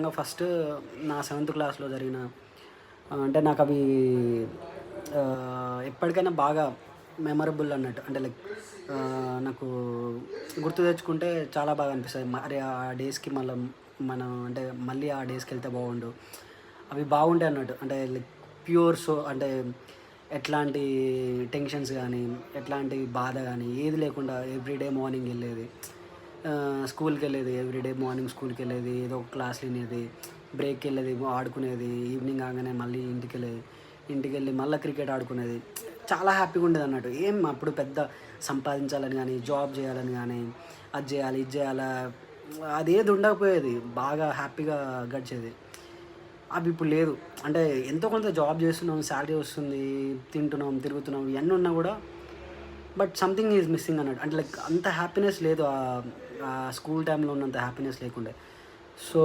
ముఖ్యంగా ఫస్ట్ నా 7th క్లాస్‌లో జరిగిన అంటే నాకు అవి ఎప్పటికైనా బాగా మెమరబుల్ అన్నట్టు. అంటే లైక్ నాకు గుర్తు తెచ్చుకుంటే చాలా బాగా అనిపిస్తది. అరే! ఆ డేస్‌కి మనం అంటే మళ్ళీ ఆ డేస్‌కెళ్తే బాగుండు. అవి బాగుంటాయి అన్నట్టు. అంటే లైక్ అంటే ఎట్లాంటి టెన్షన్స్ గానీ, ఎట్లాంటి బాధ గానీ ఏది లేకుండా ఎవ్రీడే మార్నింగ్ ఎళ్ళేది. స్కూల్‌కెళ్ళేది. ఎవ్రీడే మార్నింగ్ స్కూల్‌కెళ్ళేది. ఏదో ఒక క్లాస్ వినేది. బ్రేక్‌కెళ్ళేది, ఆడుకునేది. ఈవినింగ్ కాగానే మళ్ళీ ఇంటికెళ్ళేది. ఇంటికెళ్ళి మళ్ళా క్రికెట్ ఆడుకునేది. చాలా హ్యాపీగా ఉండేదన్నట్టు. ఏం అప్పుడు పెద్ద సంపాదించాలని గానీ, జాబ్ చేయాలని గానీ, అది చేయాలి, ఇది చేయాలా అదేది ఉండకపోయేది. బాగా హ్యాపీగా గడిచేది. అవి ఇప్పుడు లేదు. అంటే ఎంతో కొంత జాబ్ చేస్తున్నాం, సాలరీ వస్తుంది, తింటున్నాం, తిరుగుతున్నాం ఇయన్నీ ఉన్నా గూడా బట్ సంథింగ్ ఈజ్ మిస్సింగ్ అన్నట్టు. అంటే లైక్ అంత హ్యాపీనెస్ లేదు. స్కూల్ టైమ్‌లో ఉన్నంత హ్యాపీనెస్ లేకుండే. సో